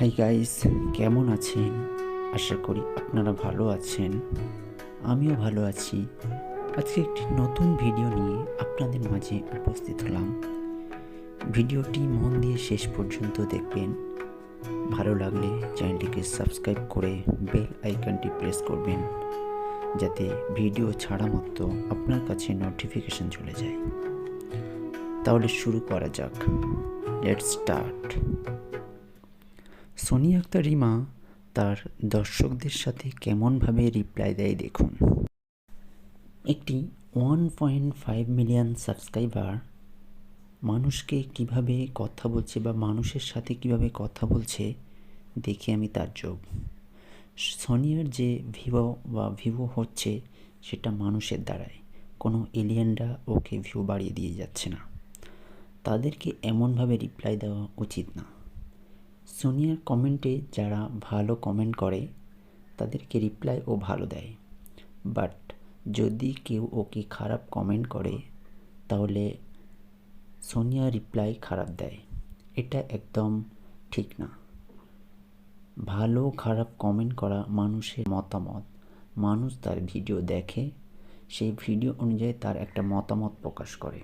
Hi guys, কেমন আছেন? আশা করি আপনারা ভালো আছেন। আমিও ভালো আছি। আজকে একটি নতুন ভিডিও নিয়ে আপনাদের মাঝে উপস্থিত হলাম। ভিডিওটি মন দিয়ে শেষ পর্যন্ত দেখবেন। ভালো লাগলে চ্যানেলটিকে সাবস্ক্রাইব করে বেল আইকনটি প্রেস করবেন, যাতে ভিডিও ছাড়া মাত্র আপনার কাছে নোটিফিকেশন চলে যায়। তাহলে শুরু করা যাক। Let's start. সোনিয়া আক্তার রিমা তার দর্শকদের সাথে কেমনভাবে রিপ্লাই দেয় দেখুন। একটি 1.5 মিলিয়ন সাবস্ক্রাইবার মানুষকে কিভাবে কথা বলছে বা মানুষের সাথে কিভাবে কথা বলছে দেখে আমি তাজ্জব। সোনিয়ার যে ভিউ হচ্ছে সেটা মানুষের দ্বারাই, কোনো এলিয়েনরা ওকে ভিউ বাড়িয়ে দিয়ে যাচ্ছে না। তাদেরকে এমনভাবে রিপ্লাই দেওয়া উচিত না। সোনিয়ার কমেন্টে যারা ভালো কমেন্ট করে তাদেরকে রিপ্লাই ও ভালো দেয়, বাট যদি কেউ ওকে খারাপ কমেন্ট করে তাহলে সোনিয়া রিপ্লাই খারাপ দেয়। এটা একদম ঠিক না। ভালো খারাপ কমেন্ট করা মানুষের মতামত। মানুষ তার ভিডিও দেখে, সেই ভিডিও অনুযায়ী তার একটা মতামত প্রকাশ করে।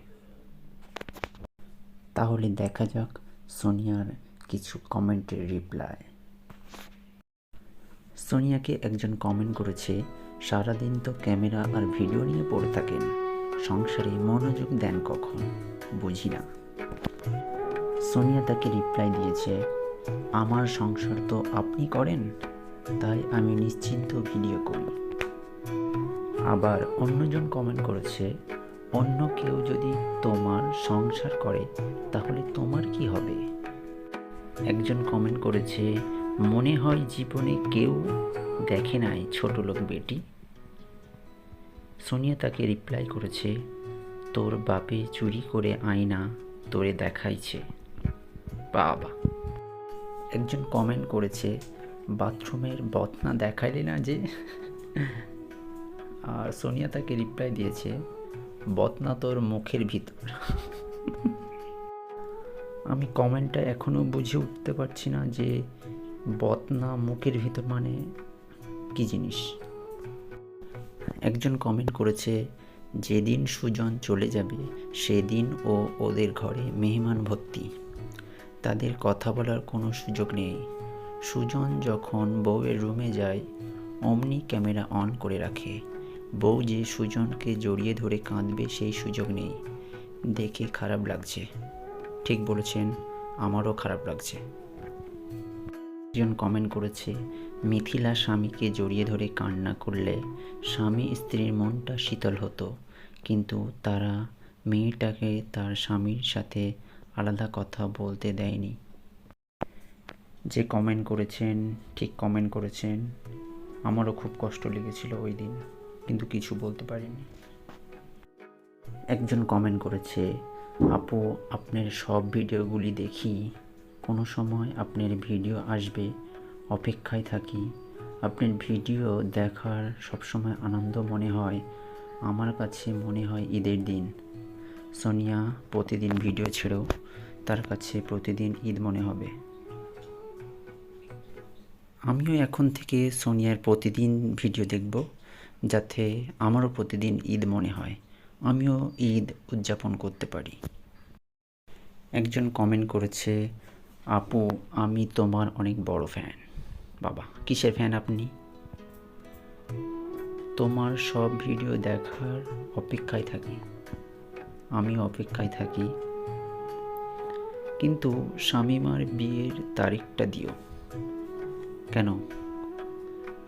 তাহলে দেখা যাক সোনিয়ার কিছু কমেন্টের রিপ্লাই। সোনিয়াকে একজন কমেন্ট করেছে, সারাদিন তো ক্যামেরা আর ভিডিও নিয়ে পড়ে থাকেন, সংসারে মনোযোগ দেন কখন, বুঝি না। সোনিয়া তাকে রিপ্লাই দিয়েছে, আমার সংসার তো আপনি করেন, তাই আমি নিশ্চিন্ত ভিডিও করি। আবার অন্যজন কমেন্ট করেছে, অন্য কেউ যদি তোমার সংসার করে তাহলে তোমার কি হবে। একজন কমেন্ট করেছে, মনে হয় জীবনে কেউ দেখে নাই ছোটলোক বেটি। সোনিয়া তাকে রিপ্লাই করেছে, তোর বাপে চুরি করে আয়না তোরে দেখাইছে। বাবা। একজন কমেন্ট করেছে, বাথরুমের বদনা দেখাইলে না যে। আর সোনিয়া তাকে রিপ্লাই দিয়েছে, বদনা তোর মুখের ভিতর। আমি কমেন্টটা এখনও বুঝে উঠতে পারছি না যে বদনা মুখের ভিতর মানে কি জিনিস। একজন কমেন্ট করেছে, যেদিন সুজন চলে যাবে সেদিন ওদের ঘরে মেহমান ভর্তি, তাদের কথা বলার কোনো সুযোগ নেই। সুজন যখন বউয়ের রুমে যায় অমনি ক্যামেরা অন করে রাখে। বউ যে সুজনকে জড়িয়ে ধরে কাঁদবে সেই সুযোগ নেই। দেখে খারাপ লাগছে। ঠিক বলেছেন, আমারও খারাপ লাগছে। একজন কমেন্ট করেছে, মিথিলা স্বামীকে জড়িয়ে ধরে কান্না করলে স্বামী স্ত্রীর মনটা শীতল হতো, কিন্তু তারা মেয়েটাকে তার স্বামীর সাথে আলাদা কথা বলতে দেয়নি। যে কমেন্ট করেছেন ঠিক কমেন্ট করেছেন। আমারও খুব কষ্ট লেগেছিল ওই দিন, কিন্তু কিছু বলতে পারিনি। একজন কমেন্ট করেছে, আপু আপনার সব ভিডিওগুলি দেখি, কোনো সময় আপনার ভিডিও আসবে অপেক্ষায় থাকি। আপনার ভিডিও দেখার সবসময় আনন্দ মনে হয়, আমার কাছে মনে হয় ঈদের দিন। সোনিয়া প্রতিদিন ভিডিও ছেড়েও তার কাছে প্রতিদিন ঈদ মনে হবে। আমিও এখন থেকে সোনিয়ার প্রতিদিন ভিডিও দেখব, যাতে আমারও প্রতিদিন ঈদ মনে হয়, আমিও ঈদ উদযাপন করতে পারি। একজন কমেন্ট করেছে, আপু আমি তোমার অনেক বড় ফ্যান। বাবা, কিসের ফ্যান আপনি? তোমার সব ভিডিও দেখার অপেক্ষায় থাকি। আমিও অপেক্ষায় থাকি, কিন্তু শামিমার বিয়ের তারিখটা দিও। কেন,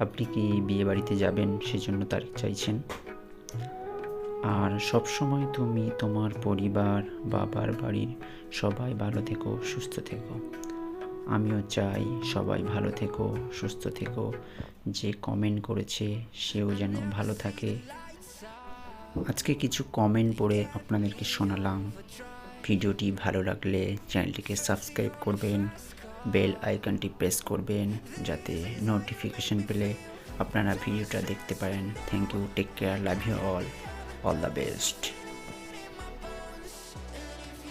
আপনি কি বিয়ে বাড়িতে যাবেন সেজন্য তারিখ চাইছেন? আর সব সময় তুমি তোমার পরিবার, বাবার বাড়ির সবাই ভালো থেকো, সুস্থ থেকো। আমিও চাই সবাই ভালো থেকো, সুস্থ থেকো। যে কমেন্ট করেছে সেও যেন ভালো থাকে। আজকে কিছু কমেন্ট পড়ে আপনাদেরকে শোনালাম। ভিডিওটি ভালো লাগলে চ্যানেলটিকে সাবস্ক্রাইব করবেন, বেল আইকনটি প্রেস করবেন, যাতে নোটিফিকেশন পেলে আপনারা ভিডিওটা দেখতে পারেন। Thank you, take care, love you all the best.